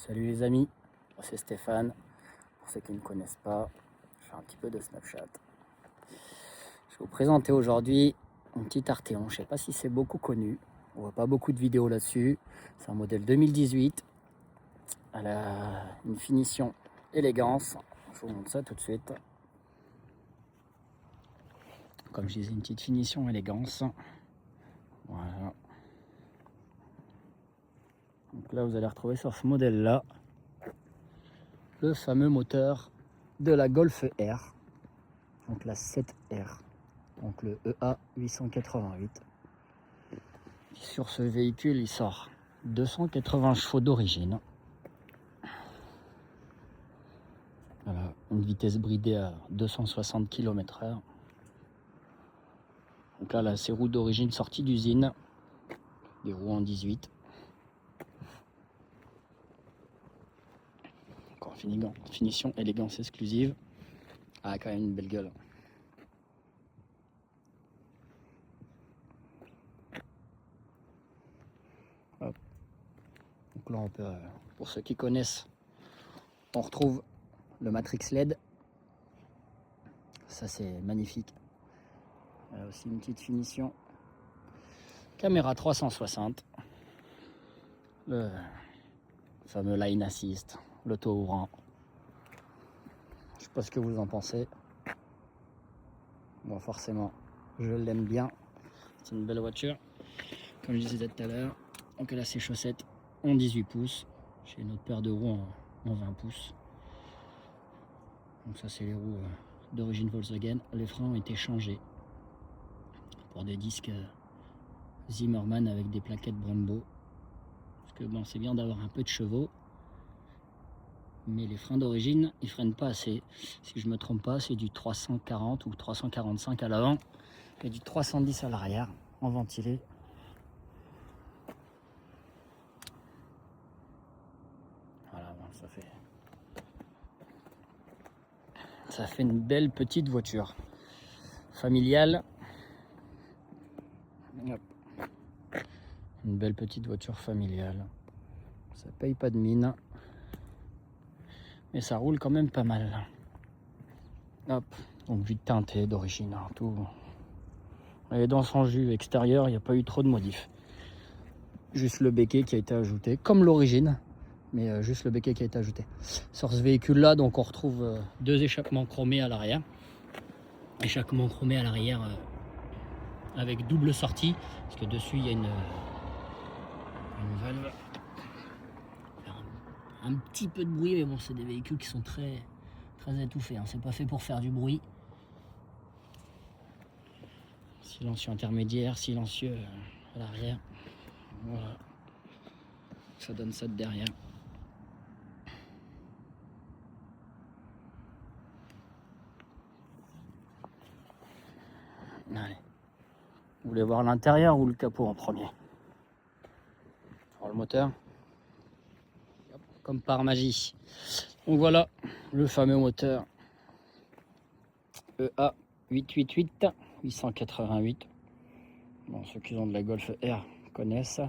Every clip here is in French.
Salut les amis, moi c'est Stéphane. Pour ceux qui ne me connaissent pas, je fais un petit peu de Snapchat. Je vais vous présenter aujourd'hui une petite Arteon. Je ne sais pas si c'est beaucoup connu, on voit pas beaucoup de vidéos là-dessus. C'est un modèle 2018. Elle a une finition élégance. Je vous montre ça tout de suite. Comme je disais, une petite finition élégance. Voilà. Donc là, vous allez retrouver sur ce modèle-là le fameux moteur de la Golf R, donc la 7R, donc le EA 888. Sur ce véhicule, il sort 280 chevaux d'origine. Voilà, une vitesse bridée à 260 km/h. Donc là, ces roues d'origine sorties d'usine, des roues en 18. Encore finition élégance exclusive. Ah, quand même une belle gueule. Hop. Donc là, on peut, pour ceux qui connaissent, on retrouve le Matrix LED. Ça, c'est magnifique. Aussi une petite finition. Caméra 360. Le fameux Line Assist. L'auto-ouvrant. Je sais pas ce que vous en pensez. Bon, forcément, je l'aime bien. C'est une belle voiture. Comme je disais tout à l'heure. Donc là, ses chaussettes en 18 pouces. J'ai une autre paire de roues en 20 pouces. Donc ça, c'est les roues d'origine Volkswagen. Les freins ont été changés pour des disques Zimmermann avec des plaquettes Brembo. Parce que bon, c'est bien d'avoir un peu de chevaux. Mais les freins d'origine, ils freinent pas assez. Si je me trompe pas, c'est du 340 ou 345 à l'avant et du 310 à l'arrière en ventilé. Voilà, ça fait une belle petite voiture familiale. Hop. Une belle petite voiture familiale. Ça paye pas de mine. Mais ça roule quand même pas mal. Hop, donc vue teintée d'origine, hein, tout. Et dans son jus extérieur, il n'y a pas eu trop de modifs. Juste le béquet qui a été ajouté, comme l'origine, mais juste le béquet qui a été ajouté. Sur ce véhicule-là, donc on retrouve deux échappements chromés à l'arrière. Échappement chromé à l'arrière avec double sortie, parce que dessus il y a une valve. Un petit peu de bruit, mais bon, c'est des véhicules qui sont très étouffés, hein. C'est pas fait pour faire du bruit. Silencieux intermédiaire, silencieux à l'arrière. Voilà. Ça donne ça de derrière. Allez. Vous voulez voir l'intérieur ou le capot en premier? Alors, le moteur. Comme par magie. Donc voilà, le fameux moteur EA 888 888. Bon, ceux qui ont de la Golf R connaissent.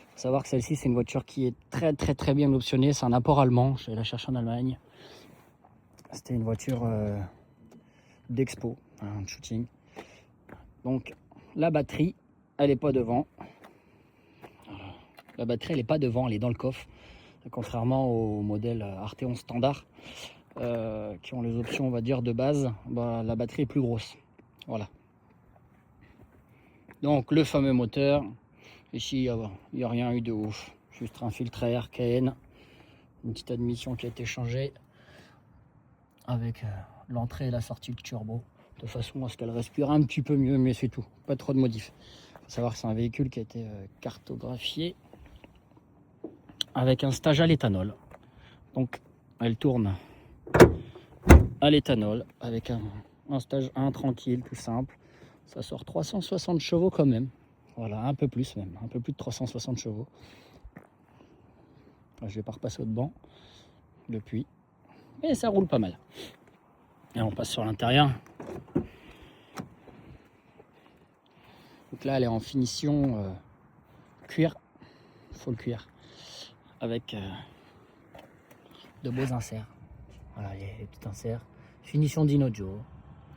Faut savoir que celle-ci, c'est une voiture qui est très bien optionnée. C'est un apport allemand. Je vais la chercher en Allemagne. C'était une voiture d'expo, un shooting. Donc la batterie, elle est pas devant. La batterie, elle est pas devant, elle est dans le coffre. Contrairement au modèle Arteon standard, qui ont les options, on va dire, de base, bah, la batterie est plus grosse. Voilà. Donc le fameux moteur. Ici, il n'y a rien eu de ouf. Juste un filtre à air KN. Une petite admission qui a été changée avec l'entrée et la sortie de turbo. De façon à ce qu'elle respire un petit peu mieux, mais c'est tout. Pas trop de modifs. Il faut savoir que c'est un véhicule qui a été cartographié avec un stage à l'éthanol. Donc elle tourne à l'éthanol avec un stage 1 tranquille, tout simple. Ça sort 360 chevaux quand même. Voilà, un peu plus même, un peu plus de 360 chevaux. Je vais pas repasser au banc depuis, mais ça roule pas mal. Et on passe sur l'intérieur. Donc là, elle est en finition cuir, full cuir, avec de beaux inserts. Voilà les petits inserts. Finition Dinojo.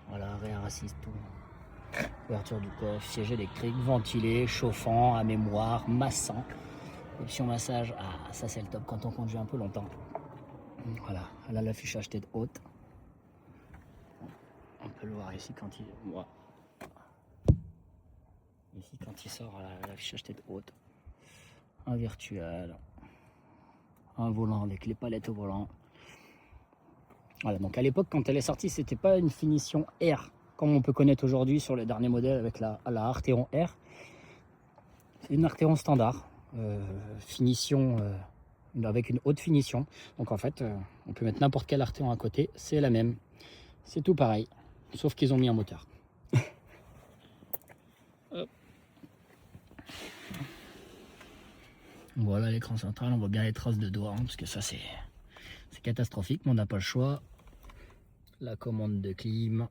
Voilà, réar assist, tout. Ouverture du coffre, siège électrique, ventilé, chauffant, à mémoire, massant. Option massage, ah ça c'est le top quand on conduit un peu longtemps. Voilà, là l'affichage tête haute. On peut le voir ici quand il... Ouais. Ici quand il sort, l'affichage tête haute. Un virtuel. Un volant avec les palettes au volant. Voilà, donc à l'époque quand elle est sortie, c'était pas une finition R comme on peut connaître aujourd'hui sur les derniers modèles avec la Arteon R. C'est une Arteon standard, finition avec une haute finition. Donc en fait, on peut mettre n'importe quel Arteon à côté, c'est la même. C'est tout pareil, sauf qu'ils ont mis un moteur. Hop. Voilà l'écran central, on voit bien les traces de doigts, hein, parce que ça c'est catastrophique, mais on n'a pas le choix. La commande de clim,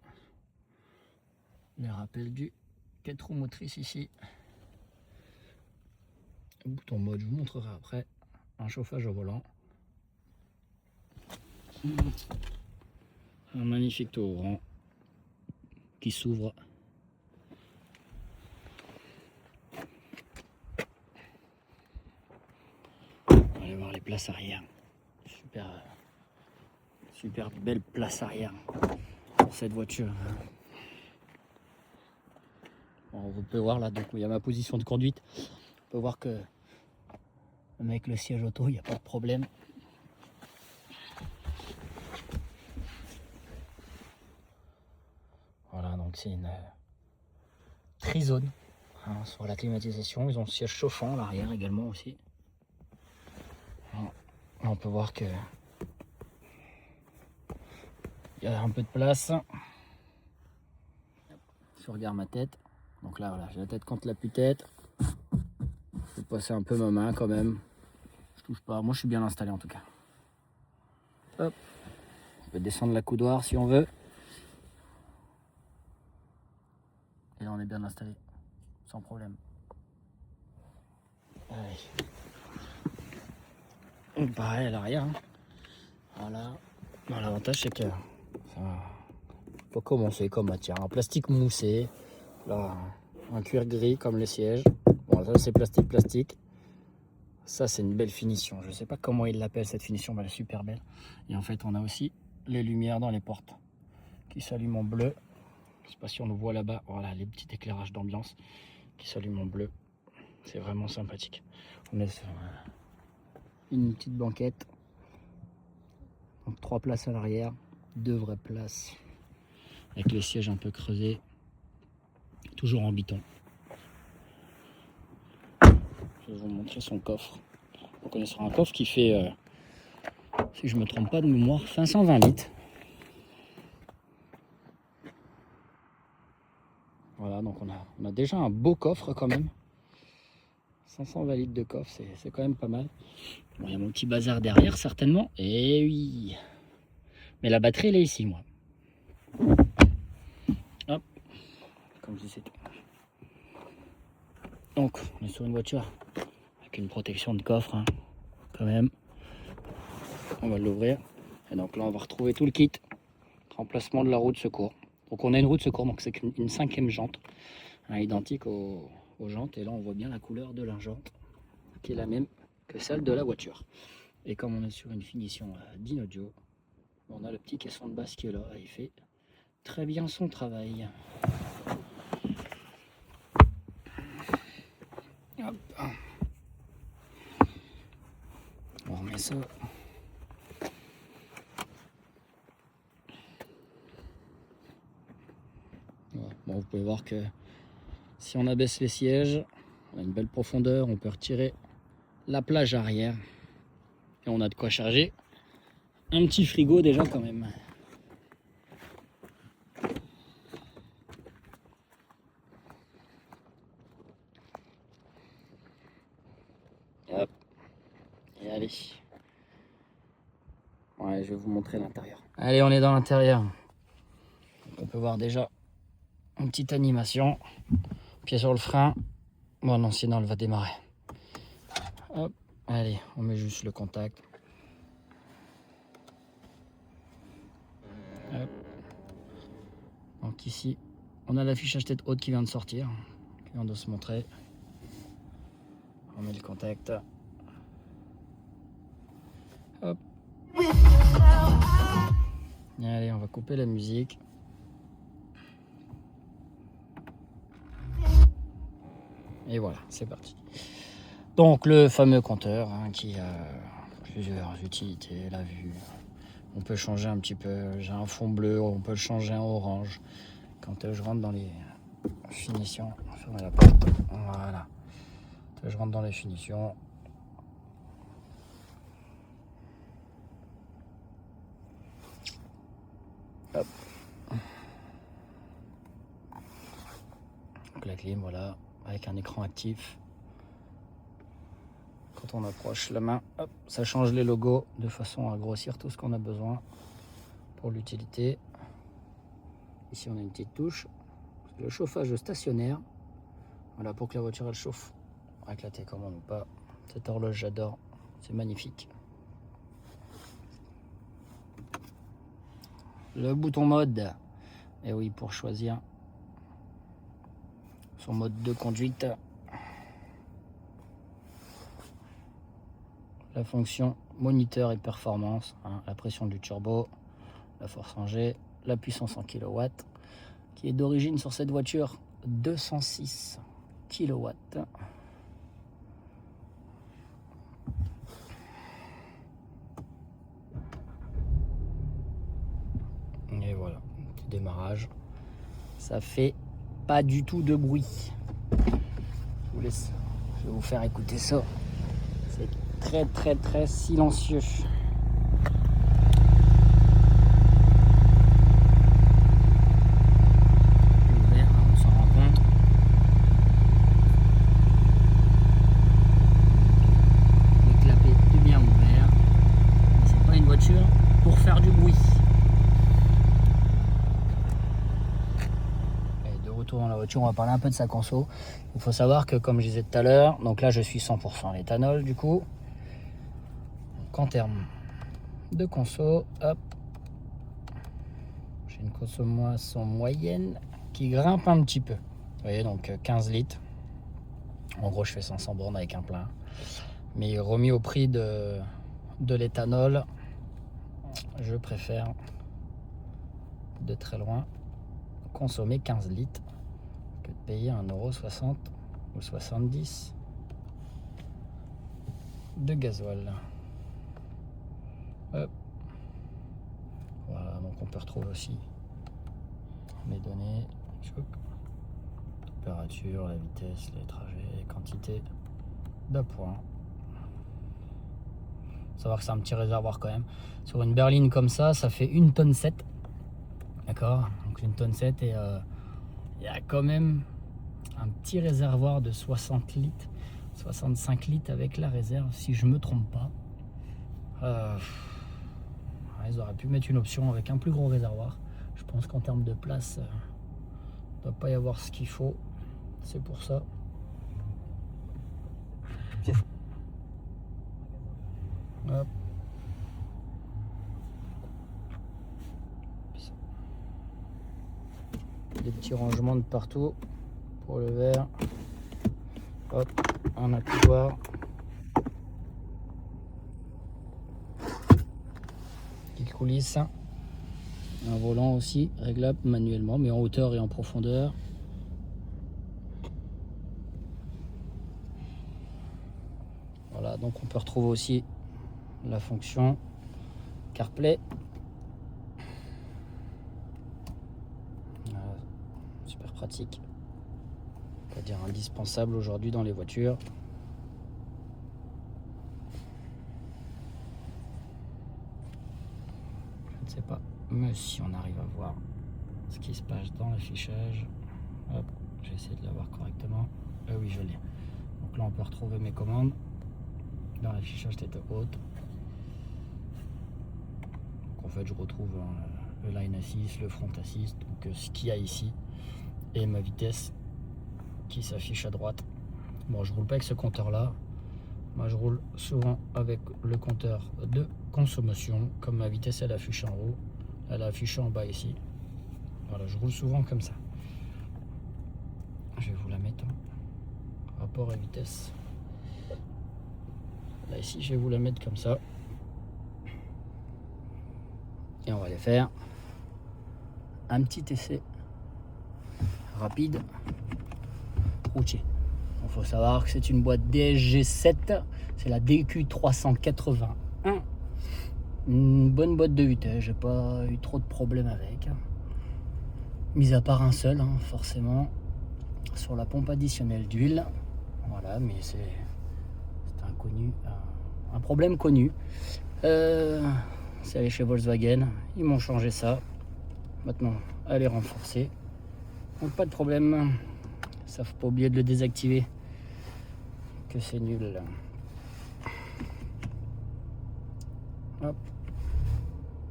les rappels du 4 roues motrices ici. Le bouton mode, je vous montrerai après. Un chauffage au volant. Un magnifique toboggan qui s'ouvre. On va aller voir les places arrière. Super belle place arrière pour cette voiture. Bon, vous pouvez voir là, donc il y a ma position de conduite. On peut voir que avec le siège auto, il n'y a pas de problème. Voilà, donc c'est une trizone hein, sur la climatisation. Ils ont le siège chauffant à l'arrière également aussi. Alors, on peut voir que il y a un peu de place. Je regarde ma tête. Donc là, voilà, j'ai la tête contre l'appui-tête. Je vais passer un peu ma main quand même. Je touche pas. Moi, je suis bien installé en tout cas. Hop. On peut descendre la coudoir si on veut. Et là, on est bien installé. Sans problème. Allez. Et pareil à l'arrière. Hein. Voilà. Bon, l'avantage, c'est que ça peut commencer comme matière. Un plastique moussé. Là, un cuir gris comme les sièges. Bon, ça, c'est plastique. Ça, c'est une belle finition. Je ne sais pas comment ils l'appellent cette finition, mais elle est super belle. Et en fait, on a aussi les lumières dans les portes qui s'allument en bleu. Je ne sais pas si on le voit là-bas. Voilà, les petits éclairages d'ambiance qui s'allument en bleu. C'est vraiment sympathique. On est sur une petite banquette. Donc 3 places à l'arrière, 2 vraies places. Avec les sièges un peu creusés. Toujours en biton. Je vais vous montrer son coffre. Donc on est sur un coffre qui fait, si je ne me trompe pas de mémoire, 520 litres. Voilà, donc on a déjà un beau coffre quand même. 520 litres de coffre, c'est quand même pas mal. Bon, il y a mon petit bazar derrière certainement. Et oui. Mais la batterie elle est ici moi. Hop. Comme je disais. Donc on est sur une voiture avec une protection de coffre hein, quand même. On va l'ouvrir. Et donc là on va retrouver tout le kit. Remplacement de la roue de secours. Donc on a une roue de secours, donc c'est une 5e jante. Hein, identique aux jantes. Et là on voit bien la couleur de la jante qui est la même que celle de la voiture. Et comme on est sur une finition Dinojo, on a le petit caisson de basse qui est là. Il fait très bien son travail. Hop. On remet ça. Voilà. Bon, vous pouvez voir que si on abaisse les sièges, on a une belle profondeur, on peut retirer la plage arrière. Et on a de quoi charger un petit frigo déjà quand même. Hop. Et allez. Ouais, je vais vous montrer l'intérieur. Allez, on est dans l'intérieur. On peut voir déjà une petite animation. Pied sur le frein. Bon non, sinon elle va démarrer. Hop. Allez, on met juste le contact. Donc ici, on a l'affichage tête haute qui vient de sortir, qui vient de se montrer. On met le contact. Hop. Et allez, on va couper la musique. Et voilà, c'est parti. Donc le fameux compteur qui a plusieurs utilités, la vue. On peut changer un petit peu. J'ai un fond bleu, on peut le changer en orange. Quand je rentre dans les finitions, fermez la porte. Voilà. Quand je rentre dans les finitions. Hop. Donc la clim, voilà, avec un écran actif. Quand on approche la main, hop, ça change les logos de façon à grossir tout ce qu'on a besoin pour l'utilité. Ici on a une petite touche, le chauffage stationnaire, voilà, pour que la voiture elle chauffe avec la télécommande ou pas. Cette horloge j'adore, c'est magnifique. Le bouton mode, et oui, pour choisir son mode de conduite. La fonction moniteur et performance, la pression du turbo, la force en G, la puissance en kW, qui est d'origine sur cette voiture 206 kW. Et voilà, petit démarrage. Ça fait pas du tout de bruit. Je vais vous faire écouter ça. C'est très silencieux. Ouvert, on s'en rend compte. Le clapet est bien ouvert. Mais c'est pas une voiture pour faire du bruit. Et de retour dans la voiture, on va parler un peu de sa conso. Il faut savoir que, comme je disais tout à l'heure, donc là je suis 100% à l'éthanol du coup. Donc en termes de conso, hop, j'ai une consommation moyenne qui grimpe un petit peu. Vous voyez, donc 15 litres. En gros, je fais 500 bornes avec un plein. Mais remis au prix de l'éthanol, je préfère de très loin consommer 15 litres que de payer 1,60 € ou 70 de gasoil. Hop. Voilà, donc on peut retrouver aussi mes données, température, la vitesse, les trajets, les quantités d'appoint. Savoir que c'est un petit réservoir quand même. Sur une berline comme ça fait 1 tonne 7. D'accord, donc 1 tonne 7 et il y a quand même un petit réservoir de 60 litres, 65 litres avec la réserve, si je me trompe pas. Ils auraient pu mettre une option avec un plus gros réservoir. Je pense qu'en termes de place, il ne doit pas y avoir ce qu'il faut. C'est pour ça. Hop. Des petits rangements de partout pour le verre. Hop, un accoudoir. Petite coulisse. Un volant aussi réglable manuellement, mais en hauteur et en profondeur. Voilà, donc on peut retrouver aussi la fonction CarPlay. Voilà, super pratique. On va dire indispensable aujourd'hui dans les voitures. Je ne sais pas, mais si on arrive à voir ce qui se passe dans l'affichage. Hop, j'ai essayé de l'avoir correctement. Oui, je l'ai. Donc là, on peut retrouver mes commandes dans l'affichage tête haute. Donc en fait, je retrouve le line assist, le front assist, donc ce qu'il y a ici, et ma vitesse qui s'affiche à droite. Bon, je roule pas avec ce compteur là. Moi, je roule souvent avec le compteur de consommation. Comme ma vitesse elle affiche en haut, elle affiche en bas ici. Voilà, je roule souvent comme ça. Je vais vous la mettre en rapport à vitesse. Là ici, je vais vous la mettre comme ça. Et on va aller faire un petit essai rapide routier. Il faut savoir que c'est une boîte DSG7, c'est la DQ381. Une bonne boîte de vitesse, j'ai pas eu trop de problèmes avec. Mis à part un seul, hein, forcément, sur la pompe additionnelle d'huile. Voilà, mais c'est un problème connu. C'est allé chez Volkswagen, ils m'ont changé ça. Maintenant, elle est renforcée. Donc pas de problème. Ça, faut pas oublier de le désactiver. Que c'est nul. Hop.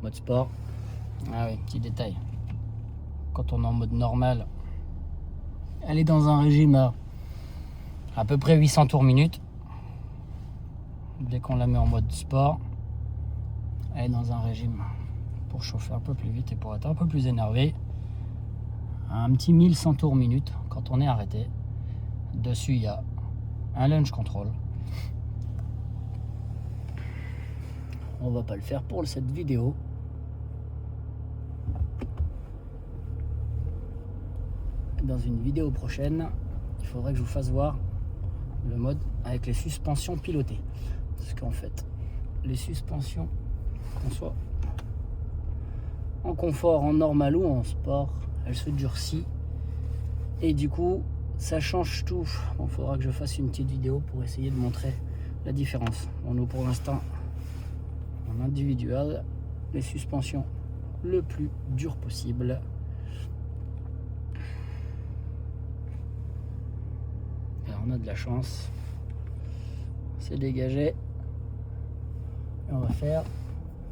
Mode sport. Ah oui, petit détail. Quand on est en mode normal, elle est dans un régime à peu près 800 tours minute. Dès qu'on la met en mode sport, elle est dans un régime pour chauffer un peu plus vite et pour être un peu plus énervé. Un petit 1100 tours minute quand on est arrêté. Dessus, il y a un launch control. On va pas le faire pour cette vidéo. Dans une vidéo prochaine, il faudrait que je vous fasse voir le mode avec les suspensions pilotées. Parce qu'en fait, les suspensions, qu'on soit en confort, en normal ou en sport, elles se durcissent. Et du coup, ça change tout. Bon, il faudra que je fasse une petite vidéo pour essayer de montrer la différence. Bon, nous, pour l'instant, en individuel, les suspensions le plus dur possible. Alors, on a de la chance. C'est dégagé. Et on va faire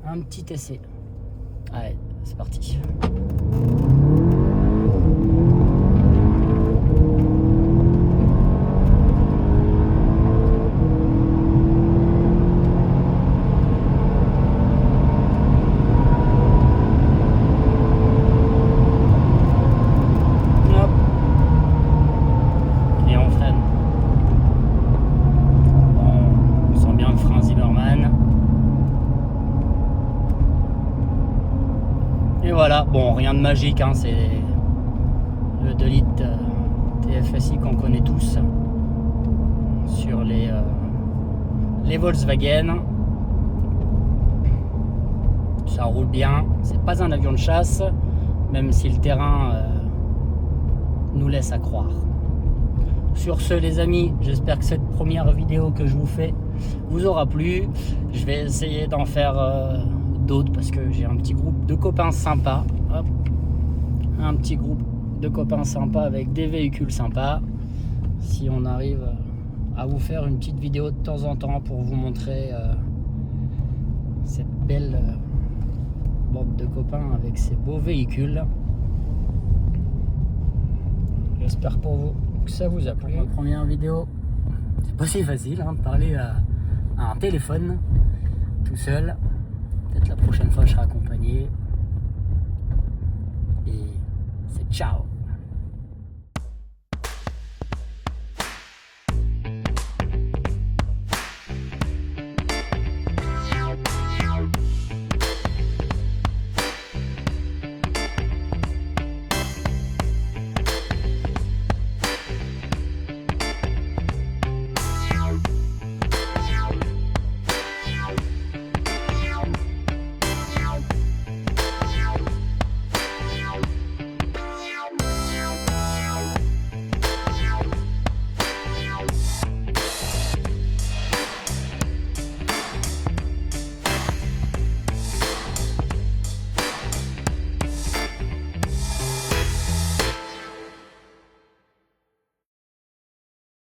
un petit essai. Allez, c'est parti. Et voilà, bon, rien de magique, hein, c'est le 2 litres TFSI qu'on connaît tous sur les Volkswagen. Ça roule bien, c'est pas un avion de chasse, même si le terrain nous laisse à croire. Sur ce, les amis, j'espère que cette première vidéo que je vous fais vous aura plu. Je vais essayer d'en faire d'autres parce que j'ai un petit groupe de copains sympas. Hop. Un petit groupe de copains sympas avec des véhicules sympas. Si on arrive à vous faire une petite vidéo de temps en temps pour vous montrer cette belle bande de copains avec ces beaux véhicules. J'espère pour vous que ça vous a plu. Ma première vidéo, c'est pas si facile hein, de parler à un téléphone tout seul. Peut-être la prochaine fois je serai accompagné. Et c'est ciao.